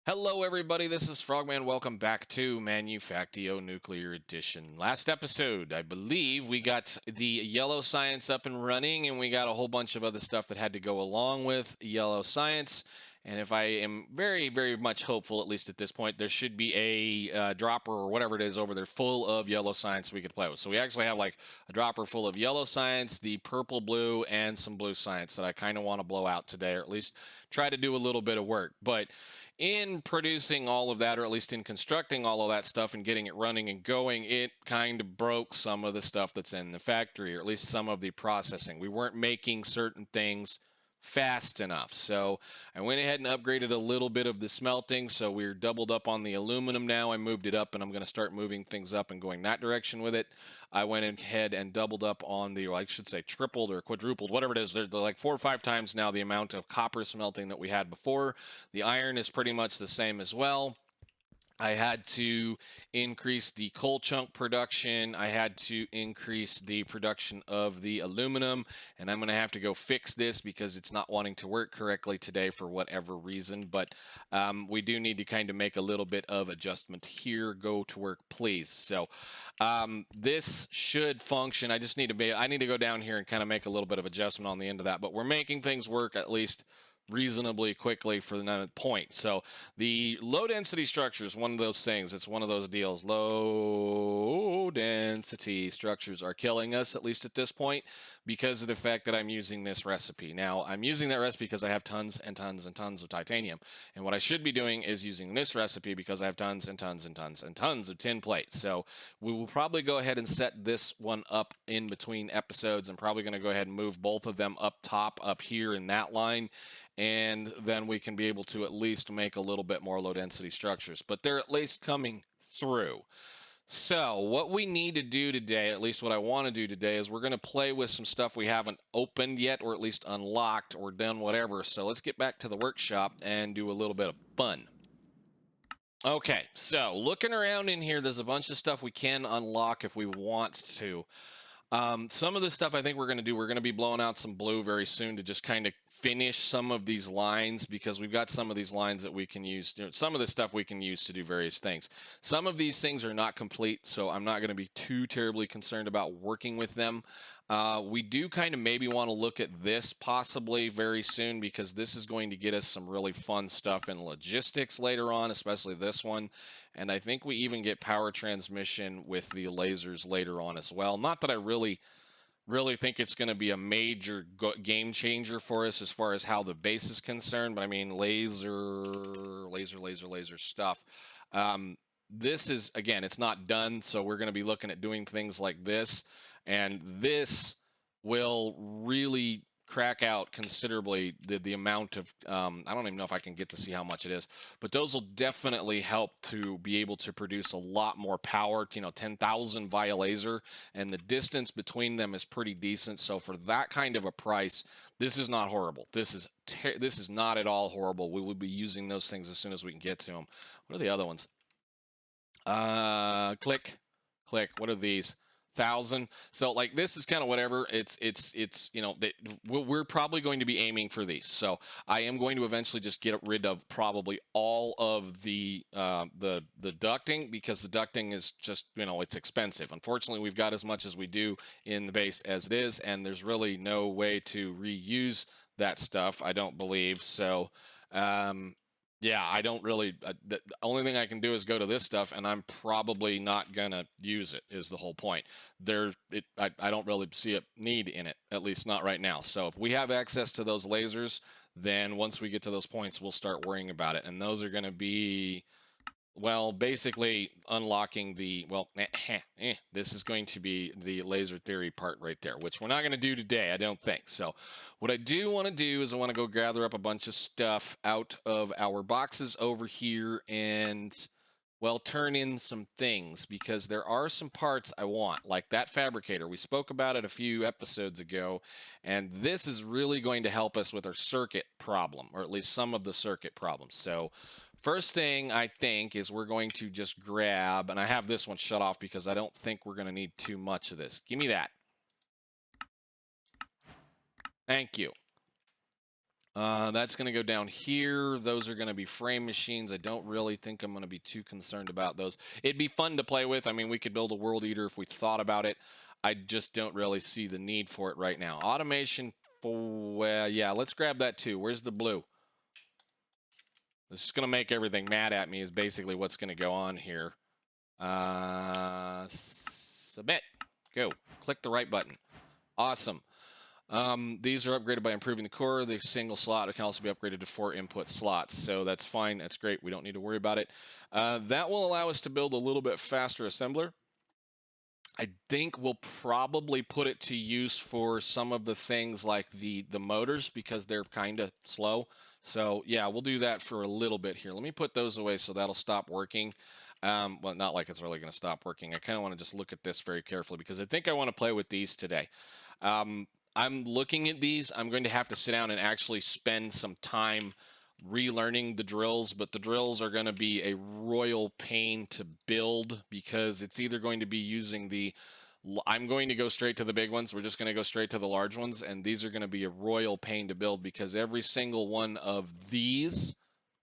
Hello, everybody. This is Frogman. Welcome back to Manufactio Nuclear Edition. Last episode, I believe, we got the yellow science up and running, and we got a whole bunch of other stuff that had to go along with yellow science. And if I am very, very much hopeful, at least at this point, there should be a dropper or whatever it is over there full of yellow science we could play with. So we actually have like a dropper full of yellow science, the purple, blue, and some blue science that I kind of want to blow out today, or at least try to do a little bit of work. But in producing all of that, or at least in constructing all of that stuff and getting it running and going, it kind of broke some of the stuff that's in the factory, or at least some of the processing. We weren't making certain things fast enough. So I went ahead and upgraded a little bit of the smelting. So we're doubled up on the aluminum now. I moved it up and I'm going to start moving things up and going that direction with it. I went ahead and doubled up on the, or I should say tripled or quadrupled, whatever it is. They're like 4 or 5 times now the amount of copper smelting that we had before. The iron is pretty much the same as well. I had to increase the coal chunk production. I had to increase the production of the aluminum, and I'm going to have to go fix this because it's not wanting to work correctly today for whatever reason. But we do need to kind of make a little bit of adjustment here. Go to work, please. So this should function. I just need to I need to go down here and kind of make a little bit of adjustment on the end of that. But we're making things work at least reasonably quickly for the point. So the low density structure is one of those things. It's one of those deals. Low density structures are killing us, at least at this point, because of the fact that I'm using this recipe. Now, I'm using that recipe because I have tons and tons and tons of titanium. And what I should be doing is using this recipe because I have tons and tons and tons and tons of tin plates. So we will probably go ahead and set this one up in between episodes. I'm probably going to go ahead and move both of them up top, up here in that line, and then we can be able to at least make a little bit more low density structures, but they're at least coming through. So what we need to do today, at least what I want to do today, is we're going to play with some stuff we haven't opened yet, or at least unlocked or done whatever. So let's get back to the workshop and do a little bit of fun. Okay, so looking around in here, there's a bunch of stuff we can unlock if we want to. Some of the stuff I think we're going to do, we're going to be blowing out some blue very soon to just kind of finish some of these lines, because we've got some of these lines that we can use. Some of the stuff we can use to do various things. Some of these things are not complete, so I'm not going to be too terribly concerned about working with them. We do kind of maybe want to look at this possibly very soon, because this is going to get us some really fun stuff in logistics later on, especially this one. And I think we even get power transmission with the lasers later on as well. Not that I really think it's going to be a major game changer for us as far as how the base is concerned, but I mean laser stuff. This is, again, it's not done, so we're going to be looking at doing things like this, and this will really crack out considerably the amount of I don't even know if I can get to see how much it is, but those will definitely help to be able to produce a lot more power. 10,000 via laser, and the distance between them is pretty decent. So for that kind of a price, this is not horrible. This is not at all horrible. We will be using those things as soon as we can get to them. What are the other ones? Click. What are these? 1,000. So like this is kind of whatever. It's we're probably going to be aiming for these. So I am going to eventually just get rid of probably all of the ducting, because the ducting is just, it's expensive. Unfortunately, we've got as much as we do in the base as it is, and there's really no way to reuse that stuff, I don't believe. So yeah, I don't really, the only thing I can do is go to this stuff, and I'm probably not going to use it, is the whole point. I don't really see a need in it, at least not right now. So if we have access to those lasers, then once we get to those points, we'll start worrying about it. And those are going to be, well, basically unlocking the, this is going to be the laser theory part right there, which we're not going to do today, I don't think. So what I do want to do is I want to go gather up a bunch of stuff out of our boxes over here and, well, turn in some things, because there are some parts I want, like that fabricator. We spoke about it a few episodes ago, and this is really going to help us with our circuit problem, or at least some of the circuit problems. So first thing I think is we're going to just grab, and I have this one shut off because I don't think we're going to need too much of this. Give me that. Thank you. That's going to go down here. Those are going to be frame machines. I don't really think I'm going to be too concerned about those. It'd be fun to play with. I mean, we could build a world eater if we thought about it. I just don't really see the need for it right now. Automation for, well, yeah, let's grab that too. Where's the blue? This is going to make everything mad at me is basically what's going to go on here. Submit. Go. Click the right button. Awesome. These are upgraded by improving the core. The single slot can also be upgraded to 4 input slots. So that's fine. That's great. We don't need to worry about it. That will allow us to build a little bit faster assembler. I think we'll probably put it to use for some of the things like the motors because they're kind of slow. So yeah, we'll do that for a little bit here. Let me put those away so that'll stop working. Well, not like it's really going to stop working. I kind of want to just look at this very carefully because I think I want to play with these today. I'm looking at these. I'm going to have to sit down and actually spend some time relearning the drills, but the drills are going to be a royal pain to build because it's either going to be using the, I'm going to go straight to the big ones. We're just going to go straight to the large ones, and these are going to be a royal pain to build because every single one of these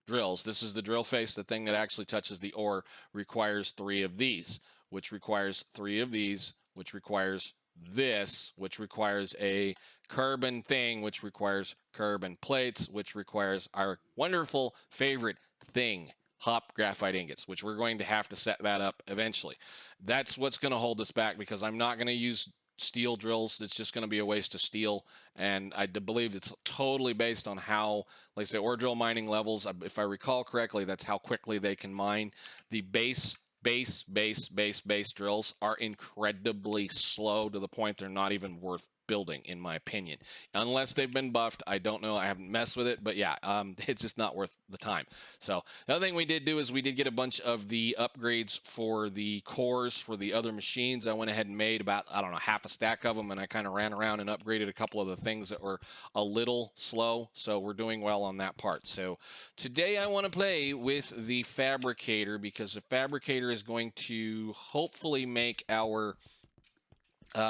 drills, this is the drill face, the thing that actually touches the ore, requires 3 of these, which requires 3 of these, which requires this, which requires a carbon thing, which requires carbon plates, which requires our wonderful favorite thing, hop graphite ingots, which we're going to have to set that up eventually. That's what's going to hold us back because I'm not going to use steel drills. It's just going to be a waste of steel. And I believe it's totally based on how, like I say, ore drill mining levels, if I recall correctly, that's how quickly they can mine. The base drills are incredibly slow to the point they're not even worth building, in my opinion. Unless they've been buffed, I don't know. I haven't messed with it, but yeah, it's just not worth the time. So the other thing we did do is we did get a bunch of the upgrades for the cores for the other machines. I went ahead and made about, I don't know, half a stack of them, and I kind of ran around and upgraded a couple of the things that were a little slow. So we're doing well on that part. So today I want to play with the Fabricator because the Fabricator is going to hopefully make our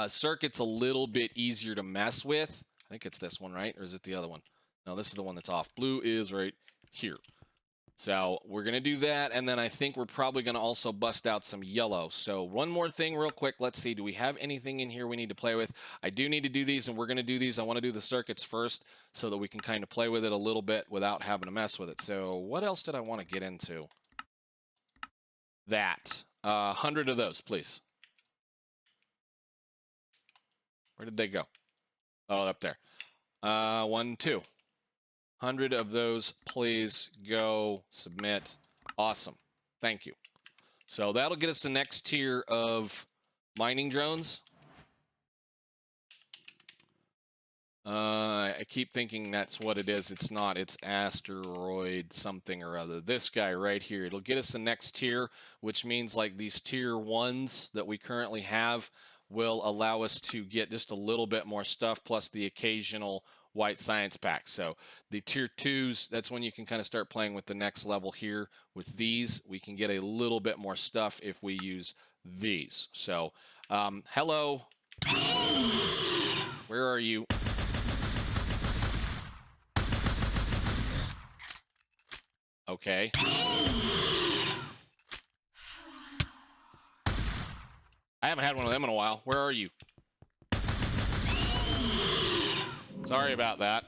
circuit's a little bit easier to mess with. I think it's this one, right? Or is it the other one? No, this is the one that's off. Blue is right here. So we're going to do that, and then I think we're probably going to also bust out some yellow. So one more thing real quick. Let's see. Do we have anything in here we need to play with? I do need to do these, and we're going to do these. I want to do the circuits first so that we can kind of play with it a little bit without having to mess with it. So what else did I want to get into? That. 100 of those, please. Where did they go? Oh, up there. 1, 2. 100 of those, please. Go. Submit. Awesome. Thank you. So that'll get us the next tier of mining drones. I keep thinking that's what it is. It's not. It's asteroid something or other. This guy right here. It'll get us the next tier, which means like these tier 1s that we currently have will allow us to get just a little bit more stuff, plus the occasional white science pack. So the tier 2s, that's when you can kind of start playing with the next level here. With these, we can get a little bit more stuff if we use these. So, hello. Where are you? Okay. I haven't had one of them in a while. Where are you? Sorry about that.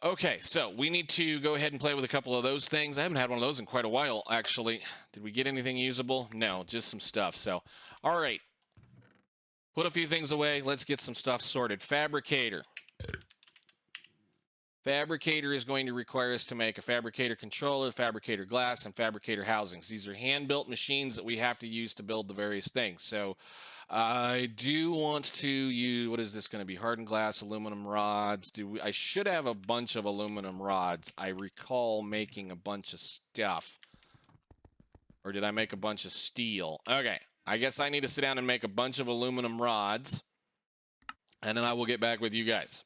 Okay, so we need to go ahead and play with a couple of those things. I haven't had one of those in quite a while, actually. Did we get anything usable? No, just some stuff. So, all right. Put a few things away. Let's get some stuff sorted. Fabricator. Fabricator is going to require us to make a Fabricator controller, Fabricator glass, and Fabricator housings. These are hand-built machines that we have to use to build the various things. So I do want to use, what is this going to be? Hardened glass, aluminum rods. I should have a bunch of aluminum rods. I recall making a bunch of stuff. Or did I make a bunch of steel? Okay, I guess I need to sit down and make a bunch of aluminum rods, and then I will get back with you guys.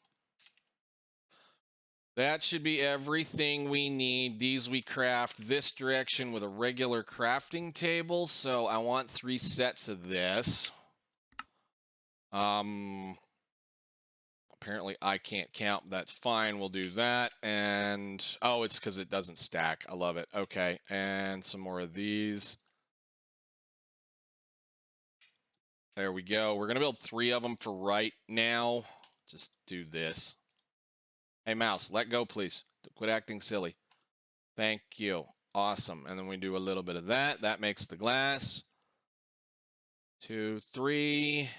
That should be everything we need. These we craft this direction with a regular crafting table. So I want 3 sets of this. apparently I can't count. That's fine. We'll do that. And, oh, it's because it doesn't stack. I love it. Okay. And some more of these. There we go. We're going to build 3 of them for right now. Just do this. Hey, mouse, let go, please. Quit acting silly. Thank you. Awesome. And then we do a little bit of that. That makes the glass. 2, 3.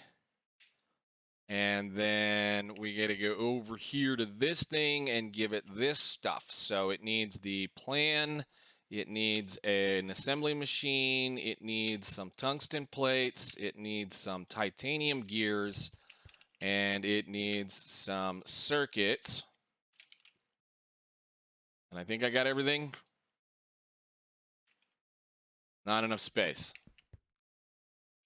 And then we got to go over here to this thing and give it this stuff. So it needs the plan. It needs an assembly machine. It needs some tungsten plates. It needs some titanium gears. And it needs some circuits. And I think I got everything. Not enough space.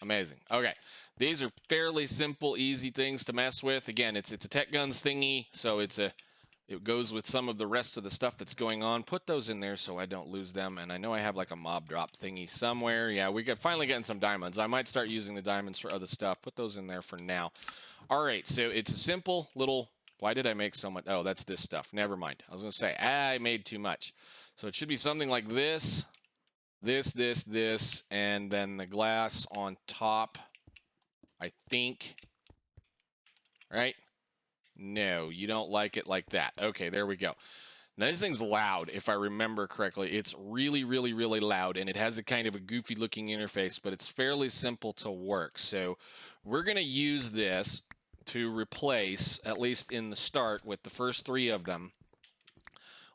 Amazing. Okay. These are fairly simple, easy things to mess with. Again, it's a Tech Guns thingy, so it goes with some of the rest of the stuff that's going on. Put those in there so I don't lose them. And I know I have like a mob drop thingy somewhere. Yeah, we got finally getting some diamonds. I might start using the diamonds for other stuff. Put those in there for now. All right, so it's a simple little... Why did I make so much? Oh, that's this stuff. Never mind. I was going to say, I made too much. So it should be something like this. This, and then the glass on top, I think. Right? No, you don't like it like that. Okay, there we go. Now, this thing's loud, if I remember correctly. It's really, really, really loud, and it has a kind of a goofy-looking interface, but it's fairly simple to work. So we're going to use this to replace, at least in the start, with the first 3 of them.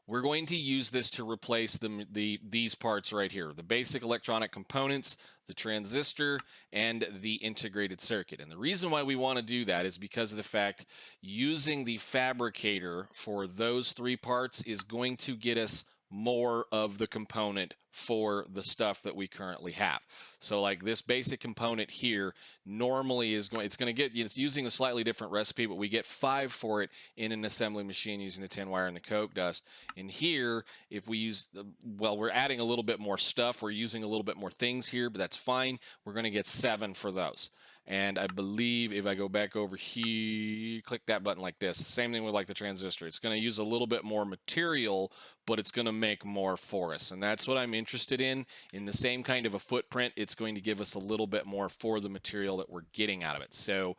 We're going to use this to replace these parts right here, the basic electronic components, the transistor, and the integrated circuit. And the reason why we want to do that is because of the fact using the Fabricator for those 3 parts is going to get us more of the component for the stuff that we currently have. So like this basic component here normally is going, it's using a slightly different recipe, but we get 5 for it in an assembly machine using the tin wire and the coke dust. And here, if we use, well, we're adding a little bit more stuff. We're using a little bit more things here, but that's fine. We're going to get 7 for those. And I believe if I go back over here, click that button like this, same thing with like the transistor. It's going to use a little bit more material, but it's going to make more for us. And that's what I'm interested in the same kind of a footprint. It's going to give us a little bit more for the material that we're getting out of it. So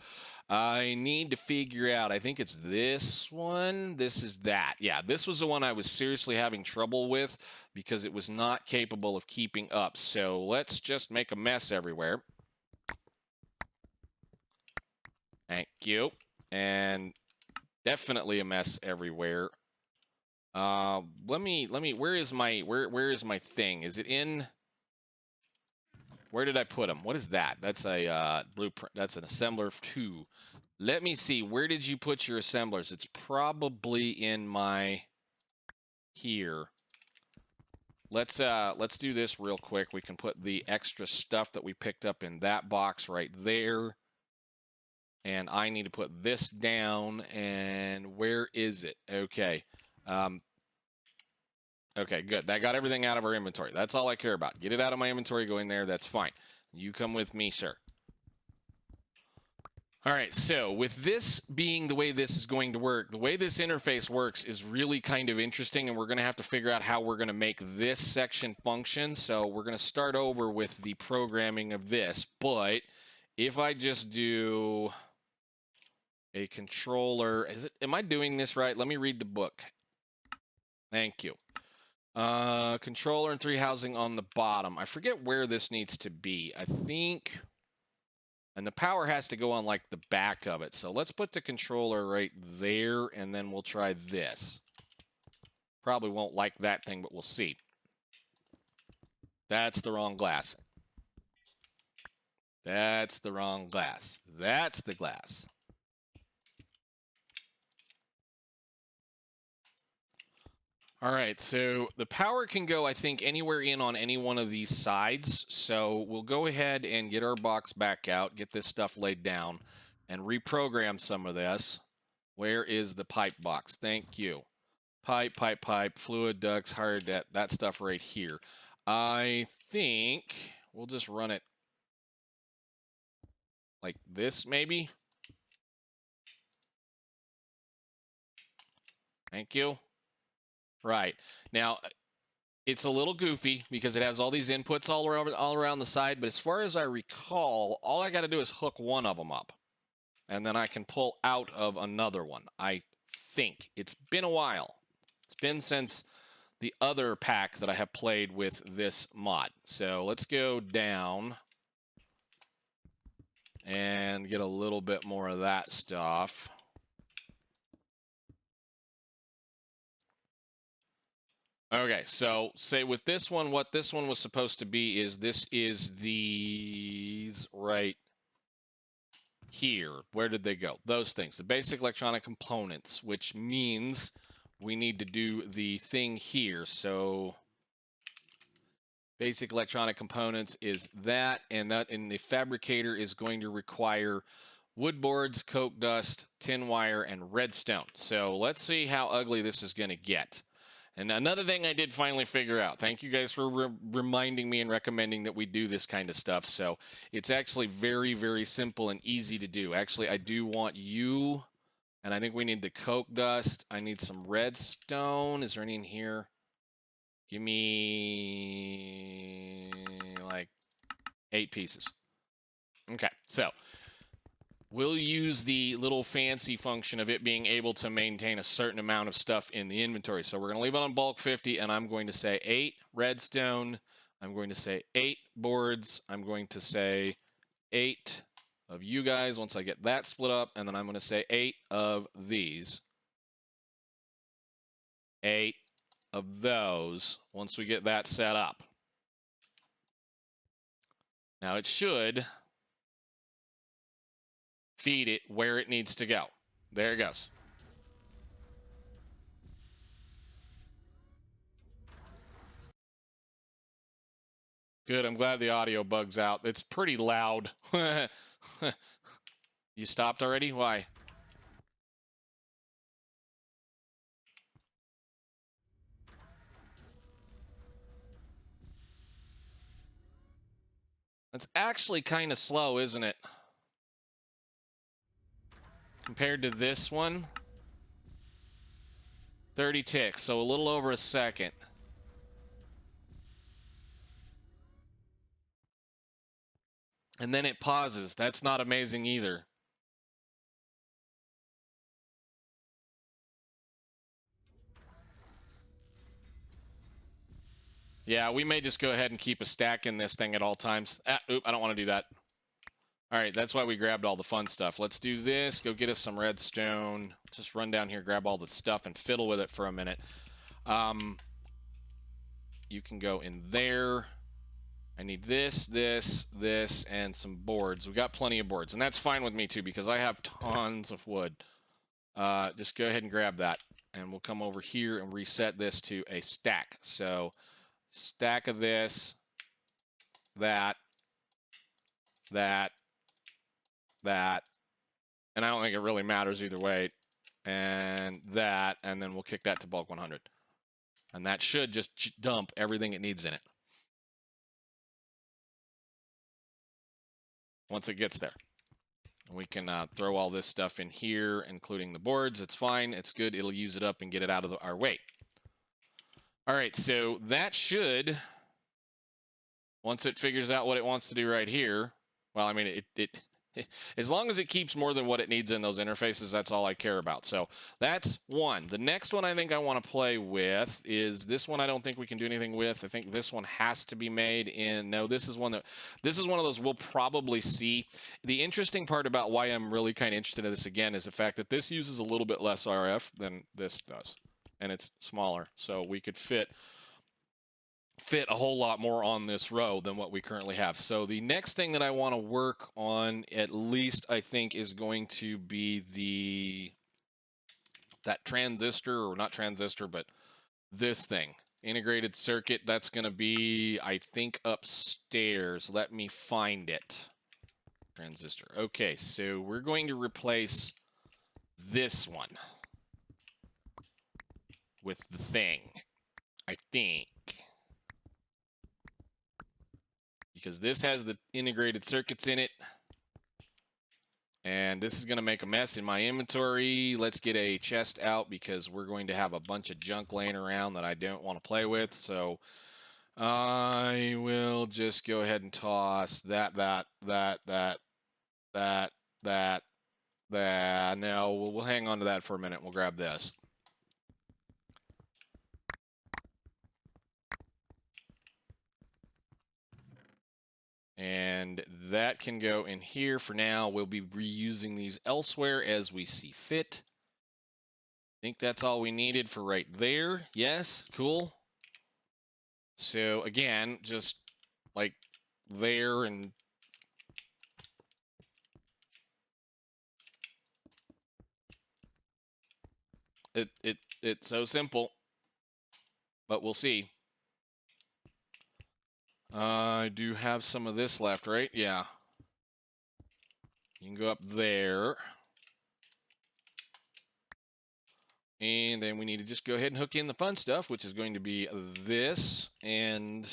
I need to figure out, I think it's this one. This is that. Yeah, this was the one I was seriously having trouble with because it was not capable of keeping up. So let's just make a mess everywhere. Thank you. And definitely a mess everywhere. Let me, where is my thing? Is it in, where did I put them? What is that? That's a blueprint. That's an assembler 2. Let me see. Where did you put your assemblers? It's probably in my, here. Let's do this real quick. We can put the extra stuff that we picked up in that box right there. And I need to put this down, and where is it? Okay. Okay, good. That got everything out of our inventory. That's all I care about. Get it out of my inventory, go in there, that's fine. You come with me, sir. All right, so with this being the way this is going to work, the way this interface works is really kind of interesting, and we're going to have to figure out how we're going to make this section function. So we're going to start over with the programming of this, but if I just do a controller, am I doing this right? Let me read the book. Thank you. Controller and 3 housing on the bottom. I forget where this needs to be. I think, and the power has to go on like the back of it. So let's put the controller right there, and then we'll try this. Probably won't like that thing, but we'll see. That's the wrong glass. That's the wrong glass. That's the glass. All right, so the power can go, I think, anywhere in on any one of these sides. So we'll go ahead and get our box back out, get this stuff laid down, and reprogram some of this. Where is the pipe box? Thank you. Pipe, fluid ducts, hard that stuff right here. I think we'll just run it like this, maybe. Thank you. Right. Now, it's a little goofy because it has all these inputs all around the side, but as far as I recall, all I got to do is hook one of them up, and then I can pull out of another one. I think. It's been a while. It's been since the other pack that I have played with this mod. So let's go down and get a little bit more of that stuff. Okay, so say with this one, what this one was supposed to be is this is these right here. Where did they go? Those things, the basic electronic components, which means we need to do the thing here. So basic electronic components is that, and that in the fabricator is going to require wood boards, coke dust, tin wire, and redstone. So let's see how ugly this is going to get. And another thing I did finally figure out, thank you guys for reminding me and recommending that we do this kind of stuff. So it's actually very, very simple and easy to do. Actually, I do want you, and I think we need the coke dust. I need some redstone. Is there any in here? Give me like 8 pieces. Okay, so we'll use the little fancy function of it being able to maintain a certain amount of stuff in the inventory. So we're going to leave it on bulk 50, and I'm going to say 8 redstone. I'm going to say 8 boards. I'm going to say 8 of you guys once I get that split up, and then I'm going to say 8 of these. 8 of those once we get that set up. Now it should feed it where it needs to go. There it goes. Good, I'm glad the audio bugs out. It's pretty loud. You stopped already? Why? That's actually kind of slow, isn't it? Compared to this one. 30 ticks, so a little over a second. And then it pauses. That's not amazing either. Yeah, we may just go ahead and keep a stack in this thing at all times. Oop, I don't want to do that. All right, that's why we grabbed all the fun stuff. Let's do this. Go get us some redstone. Just run down here, grab all the stuff, and fiddle with it for a minute. You can go in there. I need this, this, this, and some boards. We've got plenty of boards, and that's fine with me too because I have tons of wood. Just go ahead and grab that, and we'll come over here and reset this to a stack. So stack of this, that, that, that, and I don't think it really matters either way, and that, and then we'll kick that to bulk 100. And that should just dump everything it needs in it once it gets there. We can throw all this stuff in here, including the boards. It's fine. It's good. It'll use it up and get it out of our way. All right, so that should, once it figures out what it wants to do right here, well, I mean, as long as it keeps more than what it needs in those interfaces, that's all I care about. So that's one. The next one I think I want to play with is this one. I don't think we can do anything with. I think this one has to be made in. No, this is one of those we'll probably see. The interesting part about why I'm really kind of interested in this again is the fact that this uses a little bit less RF than this does, and it's smaller, so we could fit a whole lot more on this row than what we currently have. So the next thing that I want to work on, at least I think, is going to be that transistor, or not transistor, but this thing, integrated circuit. That's going to be, I think, upstairs. Let me find it. Transistor. Okay, so we're going to replace this one with the thing, I think. Because this has the integrated circuits in it, And this is going to make a mess in my inventory. Let's get a chest out because we're going to have a bunch of junk laying around that I don't want to play with. So I will just go ahead and toss that. No, we'll hang on to that for a minute. We'll grab this. And that can go in here for now. We'll be reusing these elsewhere as we see fit. I think that's all we needed for right there. Yes, cool. So again, just like there and it's so simple, but we'll see. I do have some of this left, right? Yeah. You can go up there. And then we need to just go ahead and hook in the fun stuff, which is going to be this and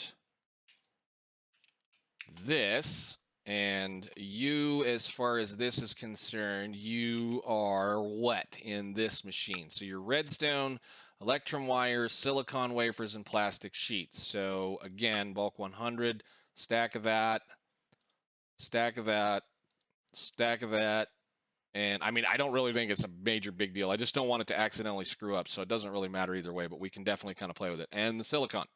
this. And you, as far as this is concerned, you are what in this machine? So you're redstone, electrum wires, silicon wafers, and plastic sheets. So again, bulk 100, stack of that, stack of that, stack of that. And I mean, I don't really think it's a major big deal. I just don't want it to accidentally screw up. So it doesn't really matter either way, but we can definitely kind of play with it. And the silicon.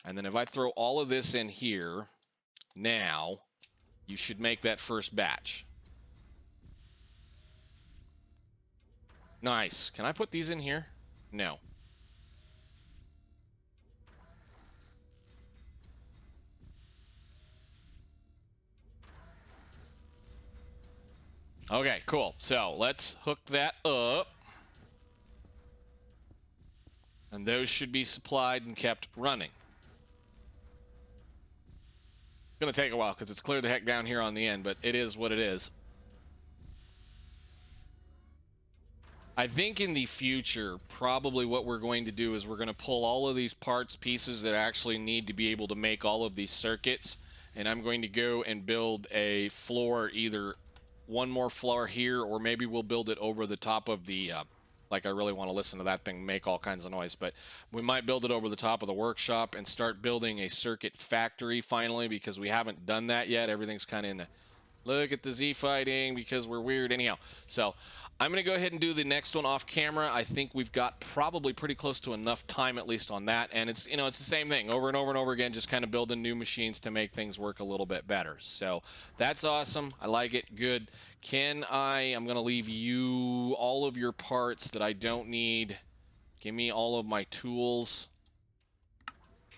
And then if I throw all of this in here now, you should make that first batch. Nice. Can I put these in here? No. Okay, cool. So let's hook that up. And those should be supplied and kept running. It's going to take a while because it's clear the heck down here on the end, but it is what it is. I think in the future, probably what we're going to do is we're going to pull all of these parts, pieces that actually need to be able to make all of these circuits, and I'm going to go and build a floor, either one more floor here, or maybe we'll build it over the top of the, like I really want to listen to that thing make all kinds of noise, but we might build it over the top of the workshop and start building a circuit factory finally, because we haven't done that yet. Everything's kind of in the, look at the Z fighting because we're weird anyhow. So I'm going to go ahead and do the next one off camera. I think we've got probably pretty close to enough time, at least on that. And it's, you know, it's the same thing over and over and over again, just kind of building new machines to make things work a little bit better. So that's awesome. I like it. Good. I'm going to leave you all of your parts that I don't need. Give me all of my tools.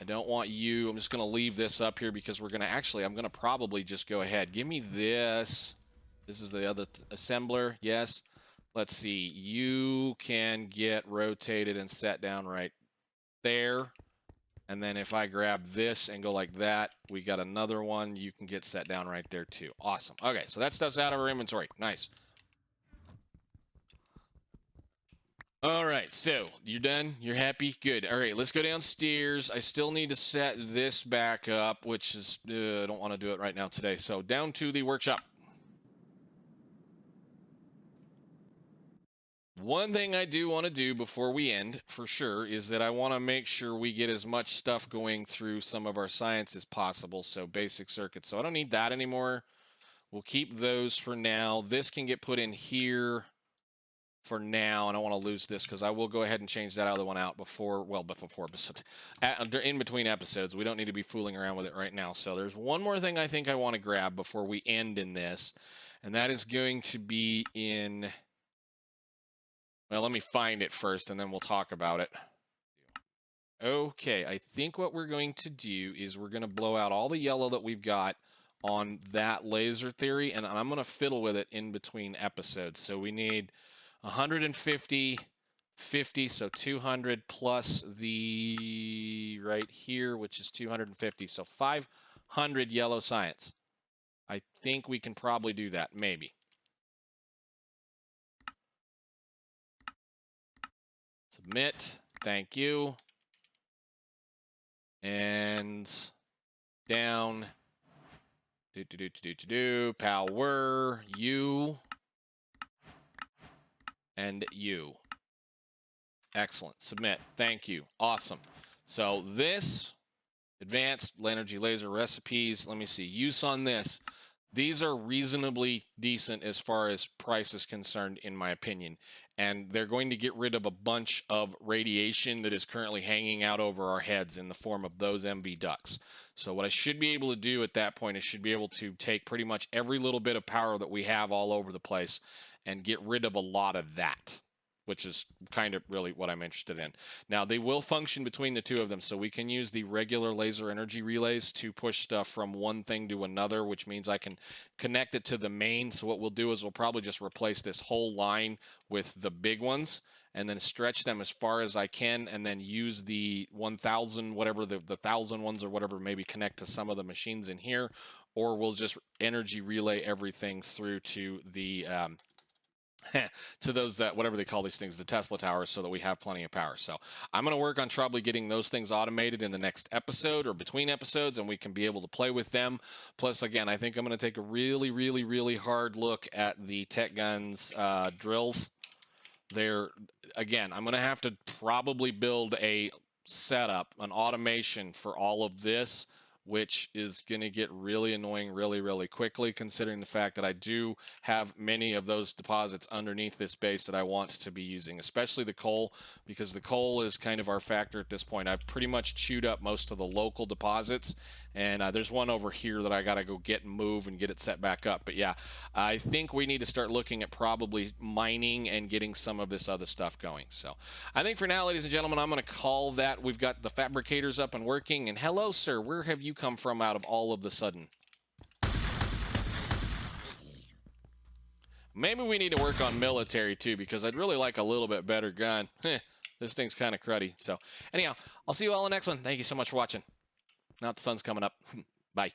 I don't want you. I'm just going to leave this up here because we're going to actually, I'm going to probably just go ahead. Give me this. This is the other assembler. Yes. Let's see. You can get rotated and set down right there. And then if I grab this and go like that, we got another one. You can get set down right there too. Awesome. Okay, so that stuff's out of our inventory. Nice. All right, so you're done? You're happy? Good. All right, let's go downstairs. I still need to set this back up, which is, I don't want to do it right now today. So down to the workshop. One thing I do want to do before we end, for sure, is that I want to make sure we get as much stuff going through some of our science as possible. So basic circuits. So I don't need that anymore. We'll keep those for now. This can get put in here for now. I don't want to lose this because I will go ahead and change that other one out before, well, before episode, in between episodes. We don't need to be fooling around with it right now. So there's one more thing I think I want to grab before we end in this, and that is going to be in, well, let me find it first and then we'll talk about it. Okay, I think what we're going to do is we're going to blow out all the yellow that we've got on that laser theory, and I'm going to fiddle with it in between episodes. So we need 150, 50, so 200 plus the right here, which is 250, so 500 yellow science. I think we can probably do that, maybe. Submit, thank you. And down, power, you. and you. Excellent. Submit. Thank you. Awesome. So this advanced energy laser recipes, let me see, use on this. These are reasonably decent as far as price is concerned, in my opinion. And they're going to get rid of a bunch of radiation that is currently hanging out over our heads in the form of those MV ducts. So what I should be able to do at that point is should be able to take pretty much every little bit of power that we have all over the place and get rid of a lot of that, which is kind of really what I'm interested in. Now, they will function between the two of them, so we can use the regular laser energy relays to push stuff from one thing to another, which means I can connect it to the main. So what we'll do is we'll probably just replace this whole line with the big ones and then stretch them as far as I can, and then use the 1,000, whatever the 1,000 ones or whatever, maybe connect to some of the machines in here, or we'll just energy relay everything through to the to those whatever they call these things, the Tesla towers, so that we have plenty of power. So I'm going to work on probably getting those things automated in the next episode or between episodes, and we can be able to play with them. Plus, again, I think I'm going to take a really hard look at the Tech Guns drills. They're, again, I'm going to have to probably build a setup, an automation for all of this, which is going to get really annoying really quickly, considering the fact that I do have many of those deposits underneath this base that I want to be using, especially the coal, because the coal is kind of our factor at this point. I've pretty much chewed up most of the local deposits, and there's one over here that I got to go get and move and get it set back up. But yeah, I think we need to start looking at probably mining and getting some of this other stuff going. So I think for now, ladies and gentlemen, I'm going to call that. We've got the fabricators up and working. And hello, sir, where have you come from out of all of the sudden? Maybe we need to work on military too, because I'd really like a little bit better gun. This thing's kind of cruddy. So anyhow, I'll see you all in the next one. Thank you so much for watching. Now the sun's coming up. Bye.